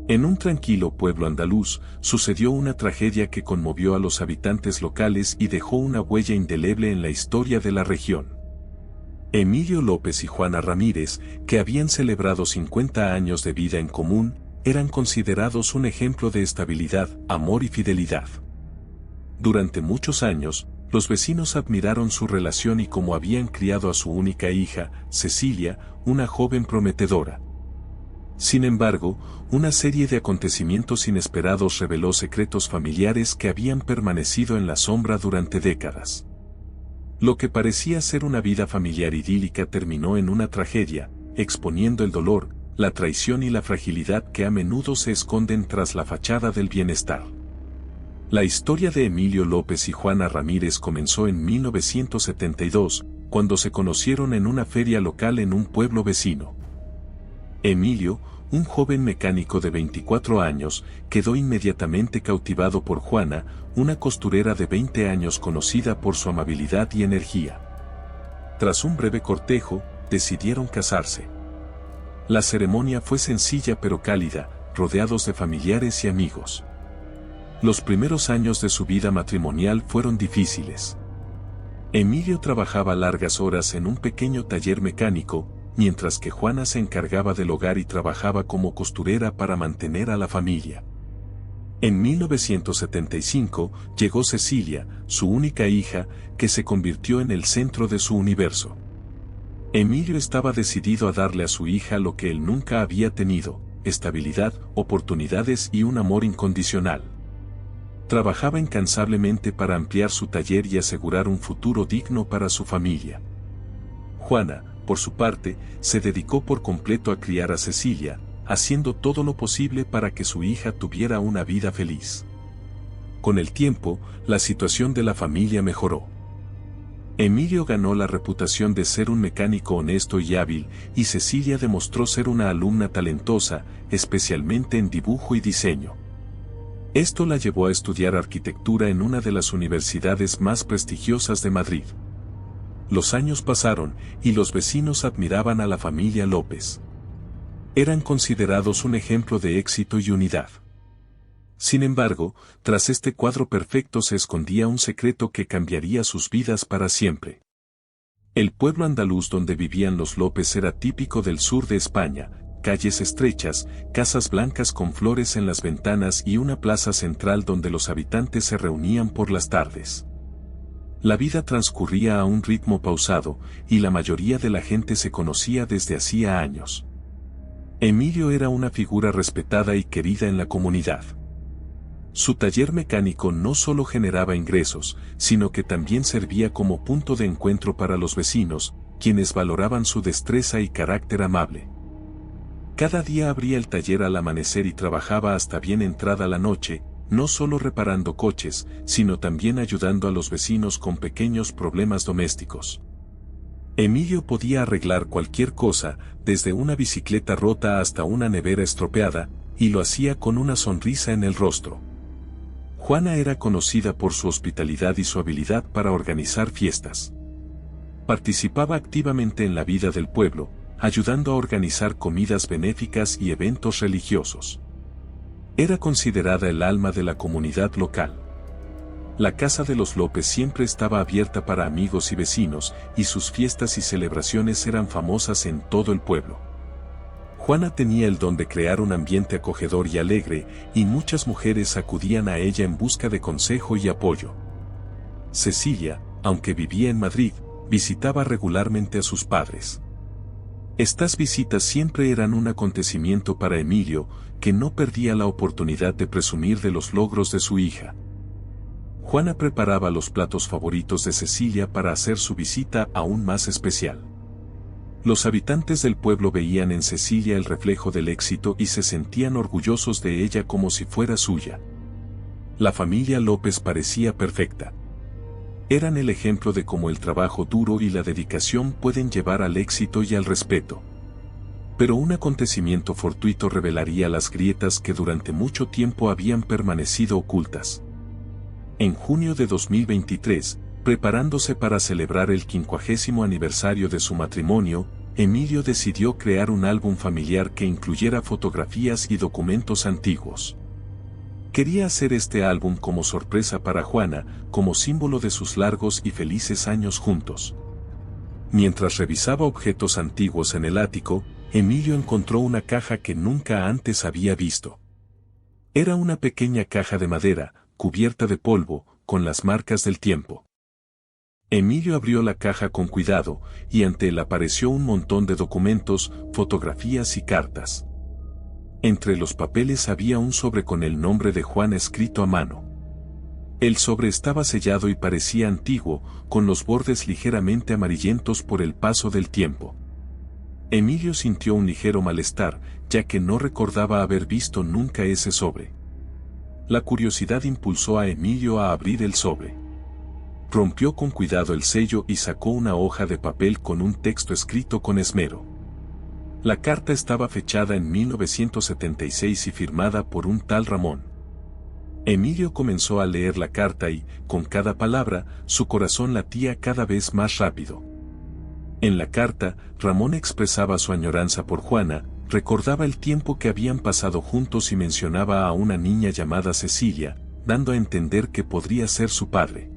En un tranquilo pueblo andaluz, sucedió una tragedia que conmovió a los habitantes locales y dejó una huella indeleble en la historia de la región. Emilio López y Juana Ramírez, que habían celebrado 50 años de vida en común, eran considerados un ejemplo de estabilidad, amor y fidelidad. Durante muchos años, los vecinos admiraron su relación y cómo habían criado a su única hija, Cecilia, una joven prometedora. Sin embargo, una serie de acontecimientos inesperados reveló secretos familiares que habían permanecido en la sombra durante décadas. Lo que parecía ser una vida familiar idílica terminó en una tragedia, exponiendo el dolor, la traición y la fragilidad que a menudo se esconden tras la fachada del bienestar. La historia de Emilio López y Juana Ramírez comenzó en 1972, cuando se conocieron en una feria local en un pueblo vecino. Emilio, un joven mecánico de 24 años, quedó inmediatamente cautivado por Juana, una costurera de 20 años conocida por su amabilidad y energía. Tras un breve cortejo, decidieron casarse. La ceremonia fue sencilla pero cálida, rodeados de familiares y amigos. Los primeros años de su vida matrimonial fueron difíciles. Emilio trabajaba largas horas en un pequeño taller mecánico, mientras que Juana se encargaba del hogar y trabajaba como costurera para mantener a la familia. En 1975 llegó Cecilia, su única hija, que se convirtió en el centro de su universo. Emilio estaba decidido a darle a su hija lo que él nunca había tenido: estabilidad, oportunidades y un amor incondicional. Trabajaba incansablemente para ampliar su taller y asegurar un futuro digno para su familia. Juana, por su parte, se dedicó por completo a criar a Cecilia, haciendo todo lo posible para que su hija tuviera una vida feliz. Con el tiempo, la situación de la familia mejoró. Emilio ganó la reputación de ser un mecánico honesto y hábil, y Cecilia demostró ser una alumna talentosa, especialmente en dibujo y diseño. Esto la llevó a estudiar arquitectura en una de las universidades más prestigiosas de Madrid. Los años pasaron, y los vecinos admiraban a la familia López. Eran considerados un ejemplo de éxito y unidad. Sin embargo, tras este cuadro perfecto se escondía un secreto que cambiaría sus vidas para siempre. El pueblo andaluz donde vivían los López era típico del sur de España: calles estrechas, casas blancas con flores en las ventanas y una plaza central donde los habitantes se reunían por las tardes. La vida transcurría a un ritmo pausado, y la mayoría de la gente se conocía desde hacía años. Emilio era una figura respetada y querida en la comunidad. Su taller mecánico no solo generaba ingresos, sino que también servía como punto de encuentro para los vecinos, quienes valoraban su destreza y carácter amable. Cada día abría el taller al amanecer y trabajaba hasta bien entrada la noche, no solo reparando coches, sino también ayudando a los vecinos con pequeños problemas domésticos. Emilio podía arreglar cualquier cosa, desde una bicicleta rota hasta una nevera estropeada, y lo hacía con una sonrisa en el rostro. Juana era conocida por su hospitalidad y su habilidad para organizar fiestas. Participaba activamente en la vida del pueblo, ayudando a organizar comidas benéficas y eventos religiosos. Era considerada el alma de la comunidad local. La casa de los López siempre estaba abierta para amigos y vecinos, y sus fiestas y celebraciones eran famosas en todo el pueblo. Juana tenía el don de crear un ambiente acogedor y alegre, y muchas mujeres acudían a ella en busca de consejo y apoyo. Cecilia, aunque vivía en Madrid, visitaba regularmente a sus padres. Estas visitas siempre eran un acontecimiento para Emilio, que no perdía la oportunidad de presumir de los logros de su hija. Juana preparaba los platos favoritos de Cecilia para hacer su visita aún más especial. Los habitantes del pueblo veían en Cecilia el reflejo del éxito y se sentían orgullosos de ella como si fuera suya. La familia López parecía perfecta. Eran el ejemplo de cómo el trabajo duro y la dedicación pueden llevar al éxito y al respeto. Pero un acontecimiento fortuito revelaría las grietas que durante mucho tiempo habían permanecido ocultas. En junio de 2023, preparándose para celebrar el 50º aniversario de su matrimonio, Emilio decidió crear un álbum familiar que incluyera fotografías y documentos antiguos. Quería hacer este álbum como sorpresa para Juana, como símbolo de sus largos y felices años juntos. Mientras revisaba objetos antiguos en el ático, Emilio encontró una caja que nunca antes había visto. Era una pequeña caja de madera, cubierta de polvo, con las marcas del tiempo. Emilio abrió la caja con cuidado, y ante él apareció un montón de documentos, fotografías y cartas. Entre los papeles había un sobre con el nombre de Juana escrito a mano. El sobre estaba sellado y parecía antiguo, con los bordes ligeramente amarillentos por el paso del tiempo. Emilio sintió un ligero malestar, ya que no recordaba haber visto nunca ese sobre. La curiosidad impulsó a Emilio a abrir el sobre. Rompió con cuidado el sello y sacó una hoja de papel con un texto escrito con esmero. La carta estaba fechada en 1976 y firmada por un tal Ramón. Emilio comenzó a leer la carta y, con cada palabra, su corazón latía cada vez más rápido. En la carta, Ramón expresaba su añoranza por Juana, recordaba el tiempo que habían pasado juntos y mencionaba a una niña llamada Cecilia, dando a entender que podría ser su padre.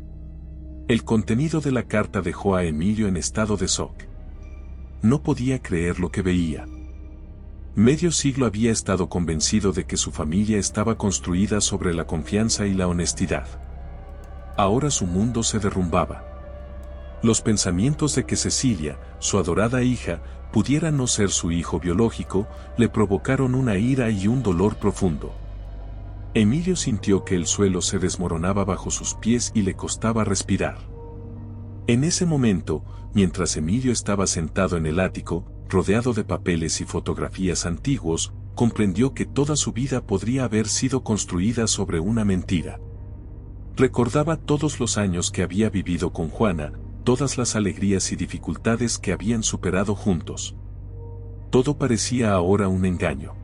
El contenido de la carta dejó a Emilio en estado de shock. No podía creer lo que veía. Medio siglo había estado convencido de que su familia estaba construida sobre la confianza y la honestidad. Ahora su mundo se derrumbaba. Los pensamientos de que Cecilia, su adorada hija, pudiera no ser su hijo biológico, le provocaron una ira y un dolor profundo. Emilio sintió que el suelo se desmoronaba bajo sus pies y le costaba respirar. En ese momento, mientras Emilio estaba sentado en el ático, rodeado de papeles y fotografías antiguos, comprendió que toda su vida podría haber sido construida sobre una mentira. Recordaba todos los años que había vivido con Juana, todas las alegrías y dificultades que habían superado juntos. Todo parecía ahora un engaño.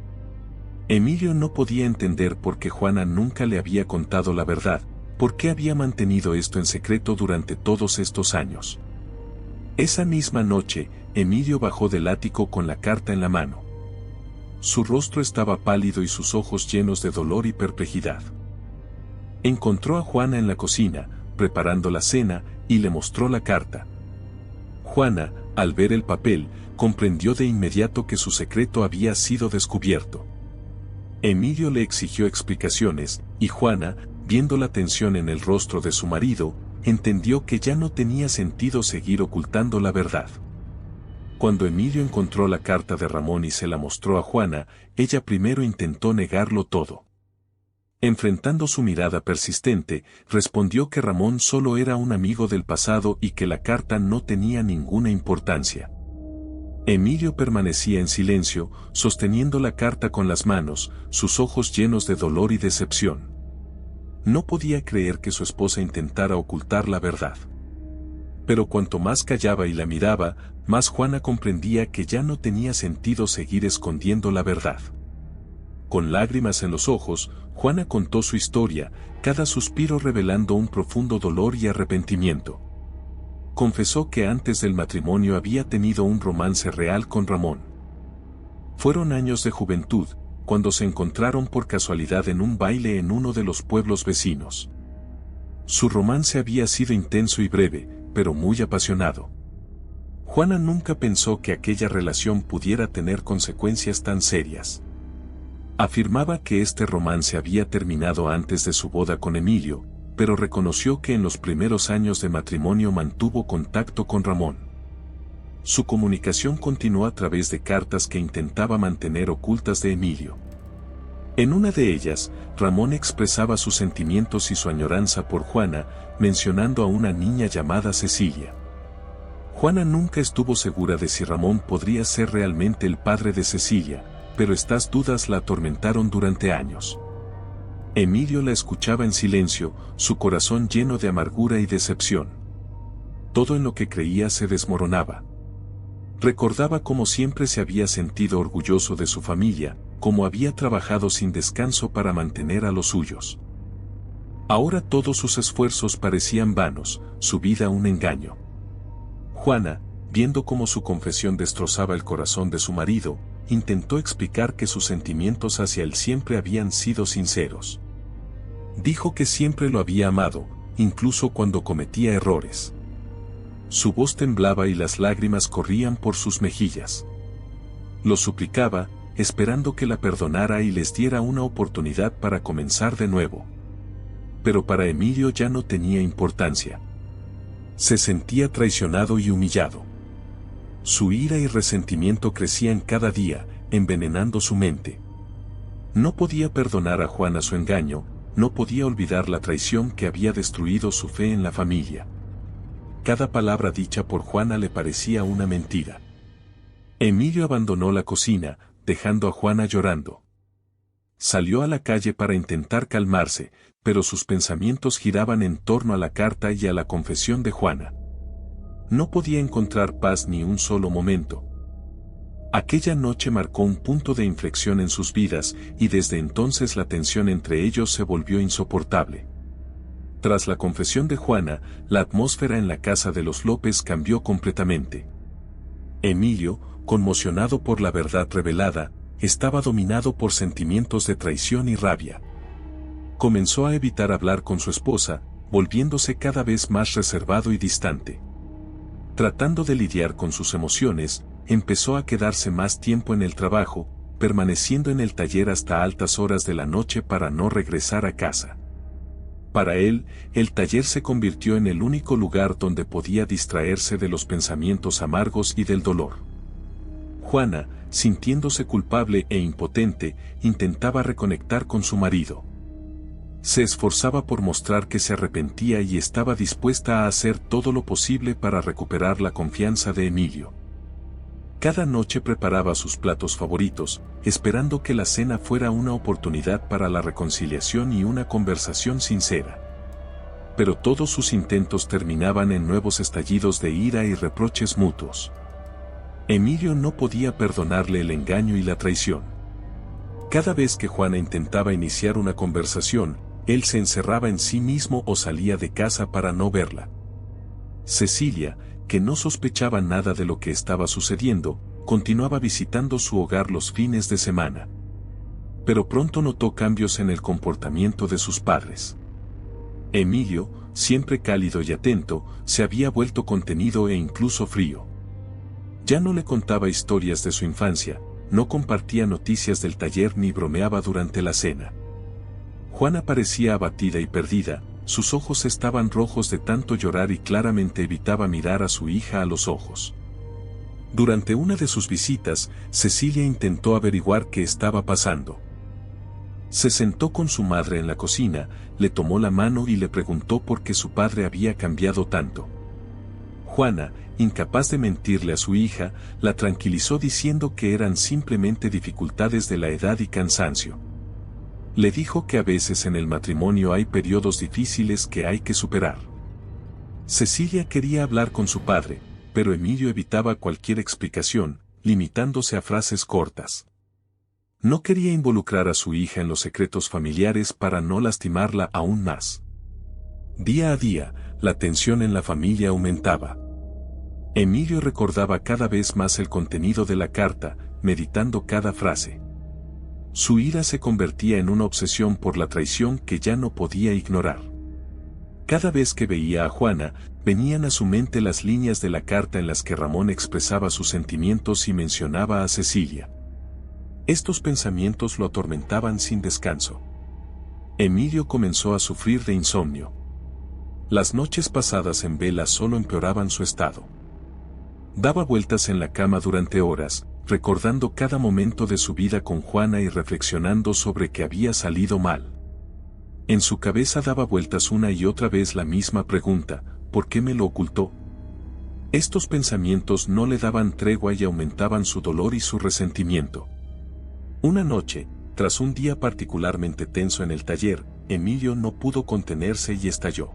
Emilio no podía entender por qué Juana nunca le había contado la verdad, por qué había mantenido esto en secreto durante todos estos años. Esa misma noche, Emilio bajó del ático con la carta en la mano. Su rostro estaba pálido y sus ojos llenos de dolor y perplejidad. Encontró a Juana en la cocina, preparando la cena, y le mostró la carta. Juana, al ver el papel, comprendió de inmediato que su secreto había sido descubierto. Emilio le exigió explicaciones, y Juana, viendo la tensión en el rostro de su marido, entendió que ya no tenía sentido seguir ocultando la verdad. Cuando Emilio encontró la carta de Ramón y se la mostró a Juana, ella primero intentó negarlo todo. Enfrentando su mirada persistente, respondió que Ramón solo era un amigo del pasado y que la carta no tenía ninguna importancia. Emilio permanecía en silencio, sosteniendo la carta con las manos, sus ojos llenos de dolor y decepción. No podía creer que su esposa intentara ocultar la verdad. Pero cuanto más callaba y la miraba, más Juana comprendía que ya no tenía sentido seguir escondiendo la verdad. Con lágrimas en los ojos, Juana contó su historia, cada suspiro revelando un profundo dolor y arrepentimiento. Confesó que antes del matrimonio había tenido un romance real con Ramón. Fueron años de juventud, cuando se encontraron por casualidad en un baile en uno de los pueblos vecinos. Su romance había sido intenso y breve, pero muy apasionado. Juana nunca pensó que aquella relación pudiera tener consecuencias tan serias. Afirmaba que este romance había terminado antes de su boda con Emilio, pero reconoció que en los primeros años de matrimonio mantuvo contacto con Ramón. Su comunicación continuó a través de cartas que intentaba mantener ocultas de Emilio. En una de ellas, Ramón expresaba sus sentimientos y su añoranza por Juana, mencionando a una niña llamada Cecilia. Juana nunca estuvo segura de si Ramón podría ser realmente el padre de Cecilia, pero estas dudas la atormentaron durante años. Emilio la escuchaba en silencio, su corazón lleno de amargura y decepción. Todo en lo que creía se desmoronaba. Recordaba cómo siempre se había sentido orgulloso de su familia, cómo había trabajado sin descanso para mantener a los suyos. Ahora todos sus esfuerzos parecían vanos, su vida un engaño. Juana, Viendo cómo su confesión destrozaba el corazón de su marido, intentó explicar que sus sentimientos hacia él siempre habían sido sinceros. Dijo que siempre lo había amado, incluso cuando cometía errores. Su voz temblaba y las lágrimas corrían por sus mejillas. Lo suplicaba, esperando que la perdonara y les diera una oportunidad para comenzar de nuevo. Pero para Emilio ya no tenía importancia. Se sentía traicionado y humillado. Su ira y resentimiento crecían cada día, envenenando su mente. No podía perdonar a Juana su engaño, no podía olvidar la traición que había destruido su fe en la familia. Cada palabra dicha por Juana le parecía una mentira. Emilio abandonó la cocina, dejando a Juana llorando. Salió a la calle para intentar calmarse, pero sus pensamientos giraban en torno a la carta y a la confesión de Juana. No podía encontrar paz ni un solo momento. Aquella noche marcó un punto de inflexión en sus vidas y desde entonces la tensión entre ellos se volvió insoportable. Tras la confesión de Juana, la atmósfera en la casa de los López cambió completamente. Emilio, conmocionado por la verdad revelada, estaba dominado por sentimientos de traición y rabia. Comenzó a evitar hablar con su esposa, volviéndose cada vez más reservado y distante. Tratando de lidiar con sus emociones, empezó a quedarse más tiempo en el trabajo, permaneciendo en el taller hasta altas horas de la noche para no regresar a casa. Para él, el taller se convirtió en el único lugar donde podía distraerse de los pensamientos amargos y del dolor. Juana, sintiéndose culpable e impotente, intentaba reconectar con su marido. Se esforzaba por mostrar que se arrepentía y estaba dispuesta a hacer todo lo posible para recuperar la confianza de Emilio. Cada noche preparaba sus platos favoritos, esperando que la cena fuera una oportunidad para la reconciliación y una conversación sincera. Pero todos sus intentos terminaban en nuevos estallidos de ira y reproches mutuos. Emilio no podía perdonarle el engaño y la traición. Cada vez que Juana intentaba iniciar una conversación, él se encerraba en sí mismo o salía de casa para no verla. Cecilia, que no sospechaba nada de lo que estaba sucediendo, continuaba visitando su hogar los fines de semana. Pero pronto notó cambios en el comportamiento de sus padres. Emilio, siempre cálido y atento, se había vuelto contenido e incluso frío. Ya no le contaba historias de su infancia, no compartía noticias del taller ni bromeaba durante la cena. Juana parecía abatida y perdida, sus ojos estaban rojos de tanto llorar y claramente evitaba mirar a su hija a los ojos. Durante una de sus visitas, Cecilia intentó averiguar qué estaba pasando. Se sentó con su madre en la cocina, le tomó la mano y le preguntó por qué su padre había cambiado tanto. Juana, incapaz de mentirle a su hija, la tranquilizó diciendo que eran simplemente dificultades de la edad y cansancio. Le dijo que a veces en el matrimonio hay periodos difíciles que hay que superar. Cecilia quería hablar con su padre, pero Emilio evitaba cualquier explicación, limitándose a frases cortas. No quería involucrar a su hija en los secretos familiares para no lastimarla aún más. Día a día, la tensión en la familia aumentaba. Emilio recordaba cada vez más el contenido de la carta, meditando cada frase. Su ira se convertía en una obsesión por la traición que ya no podía ignorar. Cada vez que veía a Juana, venían a su mente las líneas de la carta en las que Ramón expresaba sus sentimientos y mencionaba a Cecilia. Estos pensamientos lo atormentaban sin descanso. Emilio comenzó a sufrir de insomnio. Las noches pasadas en vela solo empeoraban su estado. Daba vueltas en la cama durante horas, recordando cada momento de su vida con Juana y reflexionando sobre qué había salido mal. En su cabeza daba vueltas una y otra vez la misma pregunta: ¿por qué me lo ocultó? Estos pensamientos no le daban tregua y aumentaban su dolor y su resentimiento. Una noche, tras un día particularmente tenso en el taller, Emilio no pudo contenerse y estalló.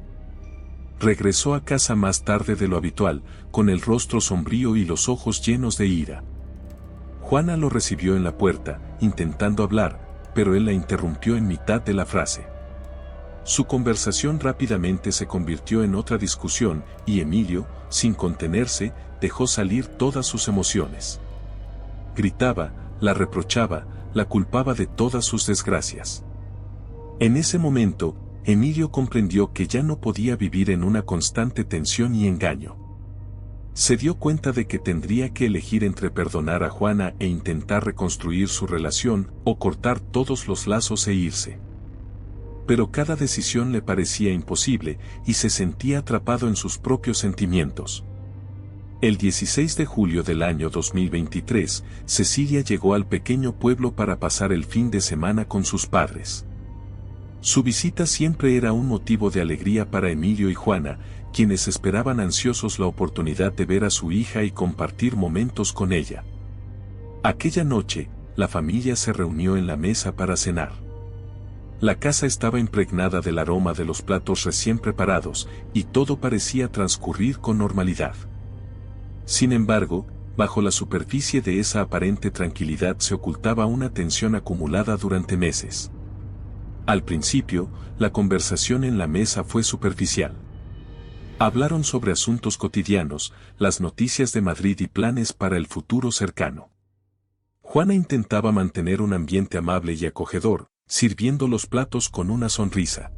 Regresó a casa más tarde de lo habitual, con el rostro sombrío y los ojos llenos de ira. Juana lo recibió en la puerta, intentando hablar, pero él la interrumpió en mitad de la frase. Su conversación rápidamente se convirtió en otra discusión y Emilio, sin contenerse, dejó salir todas sus emociones. Gritaba, la reprochaba, la culpaba de todas sus desgracias. En ese momento, Emilio comprendió que ya no podía vivir en una constante tensión y engaño. Se dio cuenta de que tendría que elegir entre perdonar a Juana e intentar reconstruir su relación, o cortar todos los lazos e irse. Pero cada decisión le parecía imposible, y se sentía atrapado en sus propios sentimientos. El 16 de julio del año 2023, Cecilia llegó al pequeño pueblo para pasar el fin de semana con sus padres. Su visita siempre era un motivo de alegría para Emilio y Juana, quienes esperaban ansiosos la oportunidad de ver a su hija y compartir momentos con ella. Aquella noche, la familia se reunió en la mesa para cenar. La casa estaba impregnada del aroma de los platos recién preparados, y todo parecía transcurrir con normalidad. Sin embargo, bajo la superficie de esa aparente tranquilidad se ocultaba una tensión acumulada durante meses. Al principio, la conversación en la mesa fue superficial. Hablaron sobre asuntos cotidianos, las noticias de Madrid y planes para el futuro cercano. Juana intentaba mantener un ambiente amable y acogedor, sirviendo los platos con una sonrisa.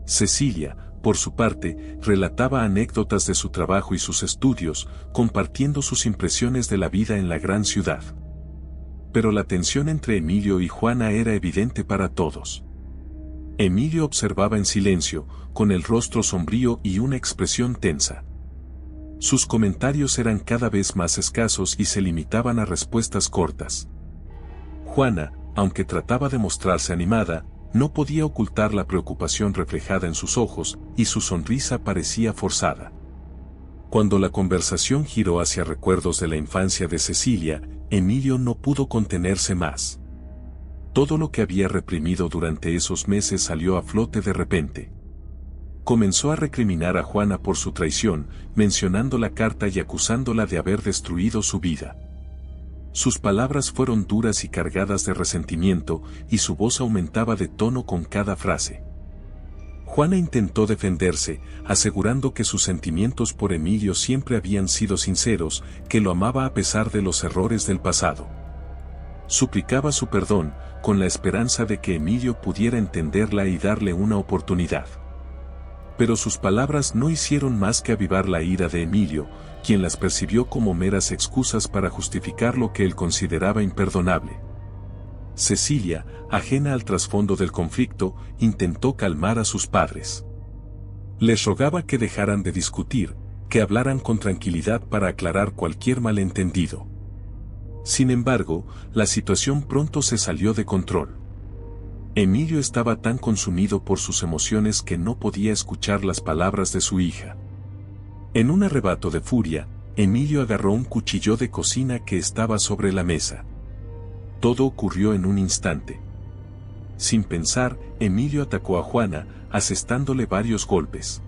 Cecilia, por su parte, relataba anécdotas de su trabajo y sus estudios, compartiendo sus impresiones de la vida en la gran ciudad. Pero la tensión entre Emilio y Juana era evidente para todos. Emilio observaba en silencio, con el rostro sombrío y una expresión tensa. Sus comentarios eran cada vez más escasos y se limitaban a respuestas cortas. Juana, aunque trataba de mostrarse animada, no podía ocultar la preocupación reflejada en sus ojos, y su sonrisa parecía forzada. Cuando la conversación giró hacia recuerdos de la infancia de Cecilia, Emilio no pudo contenerse más. Todo lo que había reprimido durante esos meses salió a flote de repente. Comenzó a recriminar a Juana por su traición, mencionando la carta y acusándola de haber destruido su vida. Sus palabras fueron duras y cargadas de resentimiento, y su voz aumentaba de tono con cada frase. Juana intentó defenderse, asegurando que sus sentimientos por Emilio siempre habían sido sinceros, que lo amaba a pesar de los errores del pasado. Suplicaba su perdón, con la esperanza de que Emilio pudiera entenderla y darle una oportunidad. Pero sus palabras no hicieron más que avivar la ira de Emilio, quien las percibió como meras excusas para justificar lo que él consideraba imperdonable. Cecilia, ajena al trasfondo del conflicto, intentó calmar a sus padres. Les rogaba que dejaran de discutir, que hablaran con tranquilidad para aclarar cualquier malentendido. Sin embargo, la situación pronto se salió de control. Emilio estaba tan consumido por sus emociones que no podía escuchar las palabras de su hija. En un arrebato de furia, Emilio agarró un cuchillo de cocina que estaba sobre la mesa. Todo ocurrió en un instante. Sin pensar, Emilio atacó a Juana, asestándole varios golpes.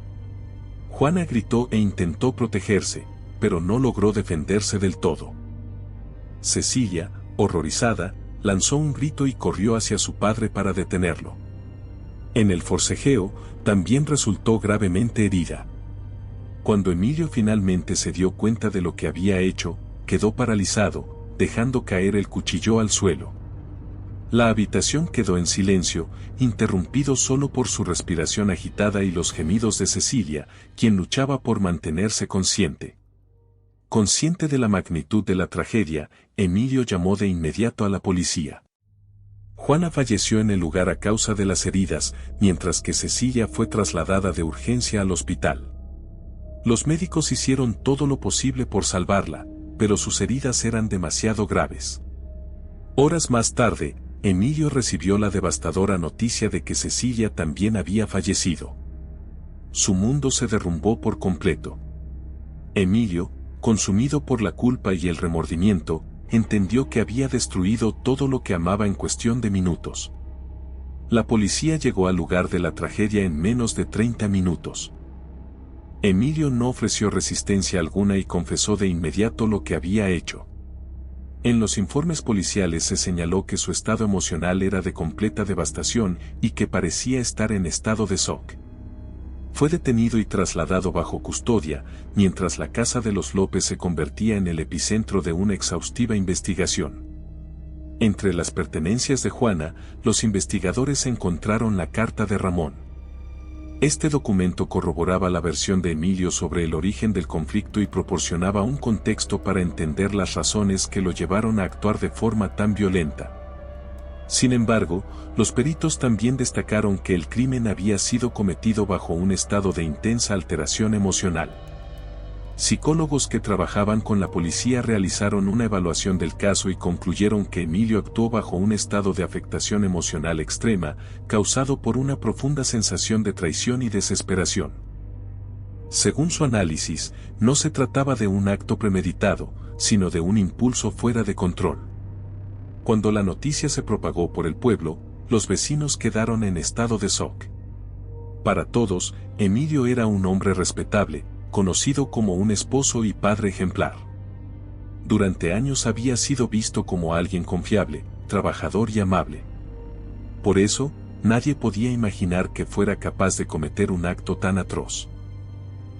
Juana gritó e intentó protegerse, pero no logró defenderse del todo. Cecilia, horrorizada, lanzó un grito y corrió hacia su padre para detenerlo. En el forcejeo, también resultó gravemente herida. Cuando Emilio finalmente se dio cuenta de lo que había hecho, quedó paralizado, dejando caer el cuchillo al suelo. La habitación quedó en silencio, interrumpido solo por su respiración agitada y los gemidos de Cecilia, quien luchaba por mantenerse consciente. Consciente de la magnitud de la tragedia, Emilio llamó de inmediato a la policía. Juana falleció en el lugar a causa de las heridas, mientras que Cecilia fue trasladada de urgencia al hospital. Los médicos hicieron todo lo posible por salvarla, pero sus heridas eran demasiado graves. Horas más tarde, Emilio recibió la devastadora noticia de que Cecilia también había fallecido. Su mundo se derrumbó por completo. Emilio, consumido por la culpa y el remordimiento, entendió que había destruido todo lo que amaba en cuestión de minutos. La policía llegó al lugar de la tragedia en menos de 30 minutos. Emilio no ofreció resistencia alguna y confesó de inmediato lo que había hecho. En los informes policiales se señaló que su estado emocional era de completa devastación y que parecía estar en estado de shock. Fue detenido y trasladado bajo custodia, mientras la casa de los López se convertía en el epicentro de una exhaustiva investigación. Entre las pertenencias de Juana, los investigadores encontraron la carta de Ramón. Este documento corroboraba la versión de Emilio sobre el origen del conflicto y proporcionaba un contexto para entender las razones que lo llevaron a actuar de forma tan violenta. Sin embargo, los peritos también destacaron que el crimen había sido cometido bajo un estado de intensa alteración emocional. Psicólogos que trabajaban con la policía realizaron una evaluación del caso y concluyeron que Emilio actuó bajo un estado de afectación emocional extrema, causado por una profunda sensación de traición y desesperación. Según su análisis, no se trataba de un acto premeditado, sino de un impulso fuera de control. Cuando la noticia se propagó por el pueblo, los vecinos quedaron en estado de shock. Para todos, Emilio era un hombre respetable, conocido como un esposo y padre ejemplar. Durante años había sido visto como alguien confiable, trabajador y amable. Por eso, nadie podía imaginar que fuera capaz de cometer un acto tan atroz.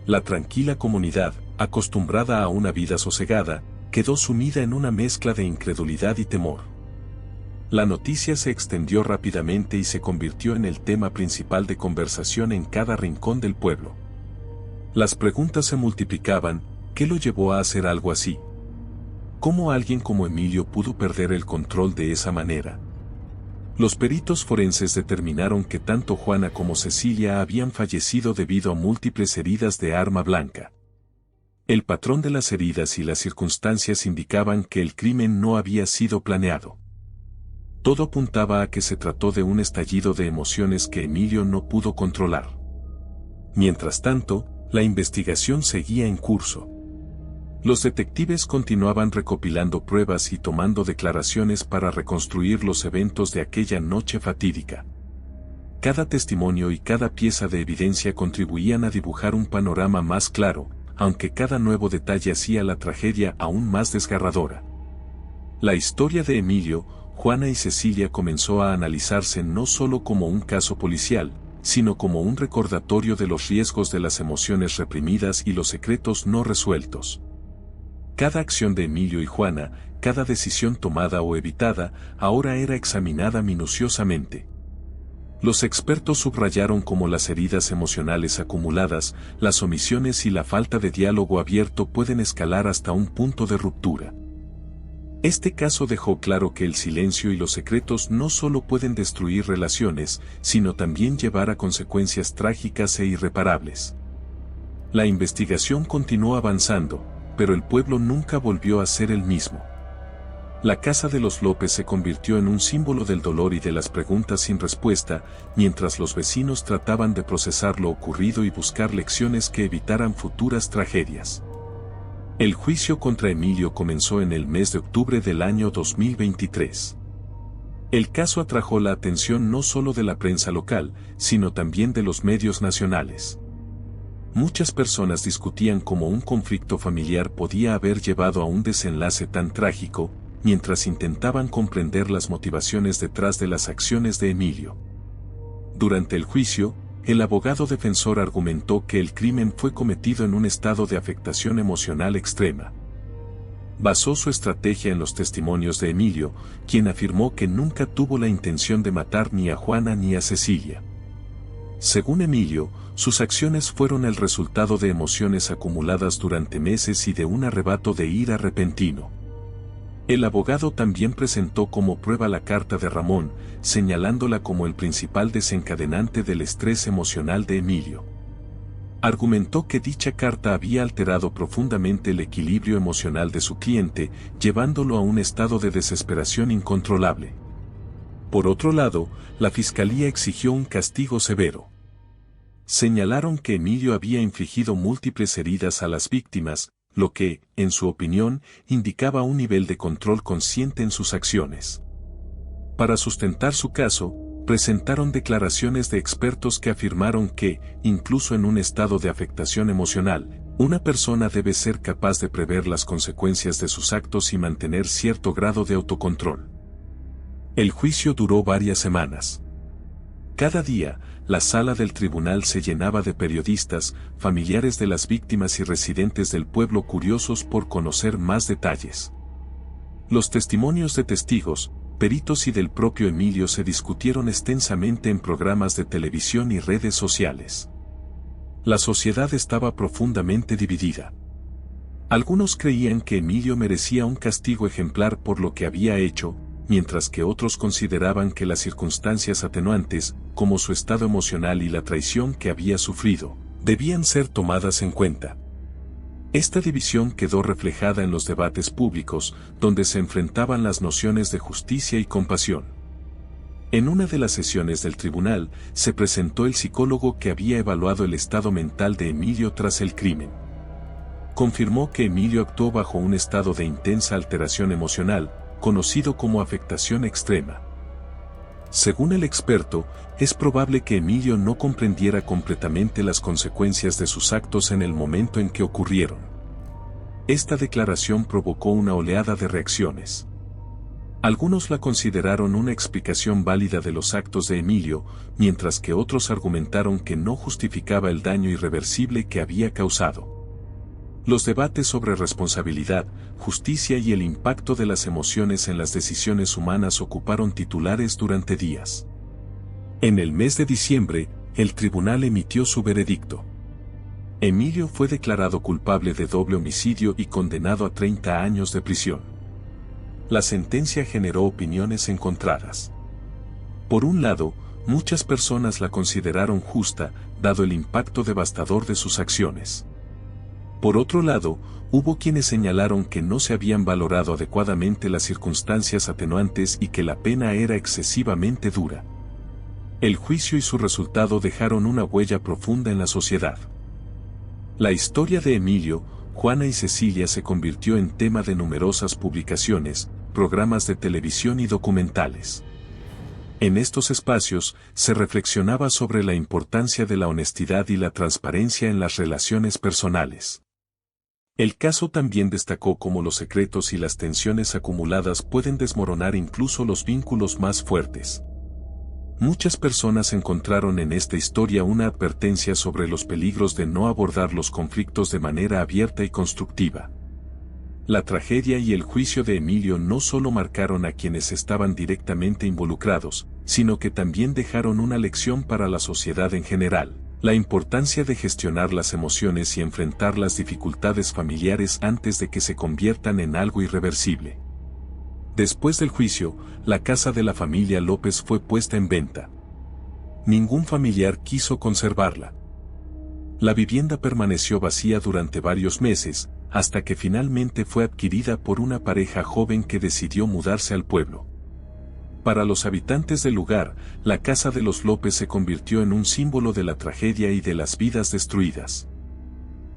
La tranquila comunidad, acostumbrada a una vida sosegada, quedó sumida en una mezcla de incredulidad y temor. La noticia se extendió rápidamente y se convirtió en el tema principal de conversación en cada rincón del pueblo. Las preguntas se multiplicaban: ¿qué lo llevó a hacer algo así? ¿Cómo alguien como Emilio pudo perder el control de esa manera? Los peritos forenses determinaron que tanto Juana como Cecilia habían fallecido debido a múltiples heridas de arma blanca. El patrón de las heridas y las circunstancias indicaban que el crimen no había sido planeado. Todo apuntaba a que se trató de un estallido de emociones que Emilio no pudo controlar. Mientras tanto, la investigación seguía en curso. Los detectives continuaban recopilando pruebas y tomando declaraciones para reconstruir los eventos de aquella noche fatídica. Cada testimonio y cada pieza de evidencia contribuían a dibujar un panorama más claro, aunque cada nuevo detalle hacía la tragedia aún más desgarradora. La historia de Emilio, Juana y Cecilia comenzó a analizarse no solo como un caso policial, sino como un recordatorio de los riesgos de las emociones reprimidas y los secretos no resueltos. Cada acción de Emilio y Juana, cada decisión tomada o evitada, ahora era examinada minuciosamente. Los expertos subrayaron cómo las heridas emocionales acumuladas, las omisiones y la falta de diálogo abierto pueden escalar hasta un punto de ruptura. Este caso dejó claro que el silencio y los secretos no solo pueden destruir relaciones, sino también llevar a consecuencias trágicas e irreparables. La investigación continuó avanzando, pero el pueblo nunca volvió a ser el mismo. La casa de los López se convirtió en un símbolo del dolor y de las preguntas sin respuesta, mientras los vecinos trataban de procesar lo ocurrido y buscar lecciones que evitaran futuras tragedias. El juicio contra Emilio comenzó en el mes de octubre del año 2023. El caso atrajo la atención no solo de la prensa local, sino también de los medios nacionales. Muchas personas discutían cómo un conflicto familiar podía haber llevado a un desenlace tan trágico, mientras intentaban comprender las motivaciones detrás de las acciones de Emilio. Durante el juicio, el abogado defensor argumentó que el crimen fue cometido en un estado de afectación emocional extrema. Basó su estrategia en los testimonios de Emilio, quien afirmó que nunca tuvo la intención de matar ni a Juana ni a Cecilia. Según Emilio, sus acciones fueron el resultado de emociones acumuladas durante meses y de un arrebato de ira repentino. El abogado también presentó como prueba la carta de Ramón, señalándola como el principal desencadenante del estrés emocional de Emilio. Argumentó que dicha carta había alterado profundamente el equilibrio emocional de su cliente, llevándolo a un estado de desesperación incontrolable. Por otro lado, la fiscalía exigió un castigo severo. Señalaron que Emilio había infligido múltiples heridas a las víctimas, lo que, en su opinión, indicaba un nivel de control consciente en sus acciones. Para sustentar su caso, presentaron declaraciones de expertos que afirmaron que, incluso en un estado de afectación emocional, Una persona debe ser capaz de prever las consecuencias de sus actos y mantener cierto grado de autocontrol. El juicio duró varias semanas. Cada día, la sala del tribunal se llenaba de periodistas, familiares de las víctimas y residentes del pueblo curiosos por conocer más detalles. Los testimonios de testigos, peritos y del propio Emilio se discutieron extensamente en programas de televisión y redes sociales. La sociedad estaba profundamente dividida. Algunos creían que Emilio merecía un castigo ejemplar por lo que había hecho, mientras que otros consideraban que las circunstancias atenuantes, como su estado emocional y la traición que había sufrido, debían ser tomadas en cuenta. Esta división quedó reflejada en los debates públicos, donde se enfrentaban las nociones de justicia y compasión. En una de las sesiones del tribunal, se presentó el psicólogo que había evaluado el estado mental de Emilio tras el crimen. Confirmó que Emilio actuó bajo un estado de intensa alteración emocional, conocido como afectación extrema. Según el experto, es probable que Emilio no comprendiera completamente las consecuencias de sus actos en el momento en que ocurrieron. Esta declaración provocó una oleada de reacciones. Algunos la consideraron una explicación válida de los actos de Emilio, mientras que otros argumentaron que no justificaba el daño irreversible que había causado. Los debates sobre responsabilidad, justicia y el impacto de las emociones en las decisiones humanas ocuparon titulares durante días. En el mes de diciembre, el tribunal emitió su veredicto. Emilio fue declarado culpable de doble homicidio y condenado a 30 años de prisión. La sentencia generó opiniones encontradas. Por un lado, muchas personas la consideraron justa, dado el impacto devastador de sus acciones. Por otro lado, hubo quienes señalaron que no se habían valorado adecuadamente las circunstancias atenuantes y que la pena era excesivamente dura. El juicio y su resultado dejaron una huella profunda en la sociedad. La historia de Emilio, Juana y Cecilia se convirtió en tema de numerosas publicaciones, programas de televisión y documentales. En estos espacios, se reflexionaba sobre la importancia de la honestidad y la transparencia en las relaciones personales. El caso también destacó cómo los secretos y las tensiones acumuladas pueden desmoronar incluso los vínculos más fuertes. Muchas personas encontraron en esta historia una advertencia sobre los peligros de no abordar los conflictos de manera abierta y constructiva. La tragedia y el juicio de Emilio no solo marcaron a quienes estaban directamente involucrados, sino que también dejaron una lección para la sociedad en general: la importancia de gestionar las emociones y enfrentar las dificultades familiares antes de que se conviertan en algo irreversible. Después del juicio, la casa de la familia López fue puesta en venta. Ningún familiar quiso conservarla. La vivienda permaneció vacía durante varios meses, hasta que finalmente fue adquirida por una pareja joven que decidió mudarse al pueblo. Para los habitantes del lugar, la casa de los López se convirtió en un símbolo de la tragedia y de las vidas destruidas.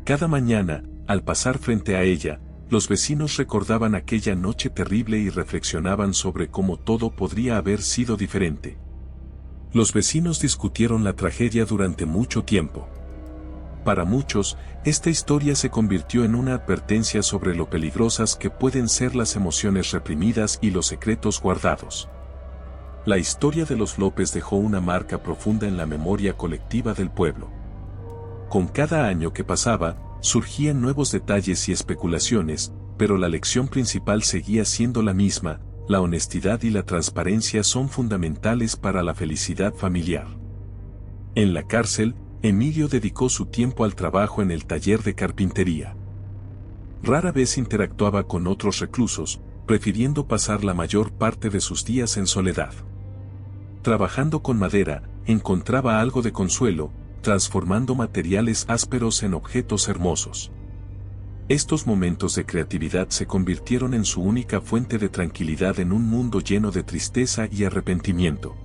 Cada mañana, al pasar frente a ella, los vecinos recordaban aquella noche terrible y reflexionaban sobre cómo todo podría haber sido diferente. Los vecinos discutieron la tragedia durante mucho tiempo. Para muchos, esta historia se convirtió en una advertencia sobre lo peligrosas que pueden ser las emociones reprimidas y los secretos guardados. La historia de los López dejó una marca profunda en la memoria colectiva del pueblo. Con cada año que pasaba, surgían nuevos detalles y especulaciones, pero la lección principal seguía siendo la misma: la honestidad y la transparencia son fundamentales para la felicidad familiar. En la cárcel, Emilio dedicó su tiempo al trabajo en el taller de carpintería. Rara vez interactuaba con otros reclusos, prefiriendo pasar la mayor parte de sus días en soledad. Trabajando con madera, encontraba algo de consuelo, transformando materiales ásperos en objetos hermosos. Estos momentos de creatividad se convirtieron en su única fuente de tranquilidad en un mundo lleno de tristeza y arrepentimiento.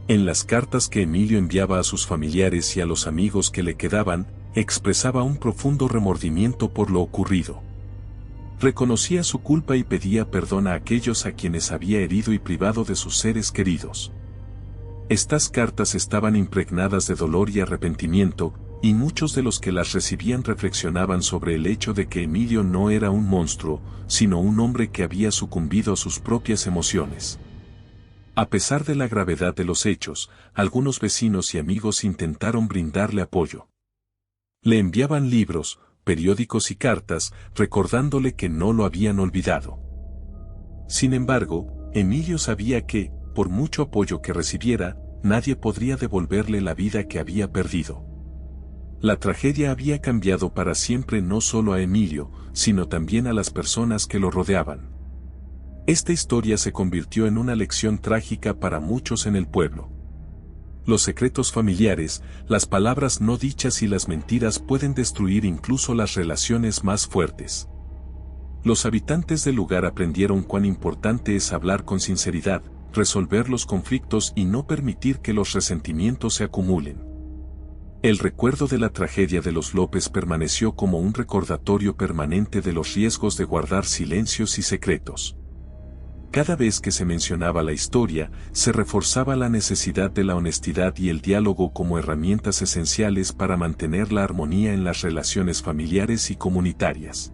En las cartas que Emilio enviaba a sus familiares y a los amigos que le quedaban, expresaba un profundo remordimiento por lo ocurrido. Reconocía su culpa y pedía perdón a aquellos a quienes había herido y privado de sus seres queridos. Estas cartas estaban impregnadas de dolor y arrepentimiento, y muchos de los que las recibían reflexionaban sobre el hecho de que Emilio no era un monstruo, sino un hombre que había sucumbido a sus propias emociones. A pesar de la gravedad de los hechos, algunos vecinos y amigos intentaron brindarle apoyo. Le enviaban libros, periódicos y cartas, recordándole que no lo habían olvidado. Sin embargo, Emilio sabía que, por mucho apoyo que recibiera, nadie podría devolverle la vida que había perdido. La tragedia había cambiado para siempre no solo a Emilio, sino también a las personas que lo rodeaban. Esta historia se convirtió en una lección trágica para muchos en el pueblo. Los secretos familiares, las palabras no dichas y las mentiras pueden destruir incluso las relaciones más fuertes. Los habitantes del lugar aprendieron cuán importante es hablar con sinceridad, resolver los conflictos y no permitir que los resentimientos se acumulen. El recuerdo de la tragedia de los López permaneció como un recordatorio permanente de los riesgos de guardar silencios y secretos. Cada vez que se mencionaba la historia, se reforzaba la necesidad de la honestidad y el diálogo como herramientas esenciales para mantener la armonía en las relaciones familiares y comunitarias.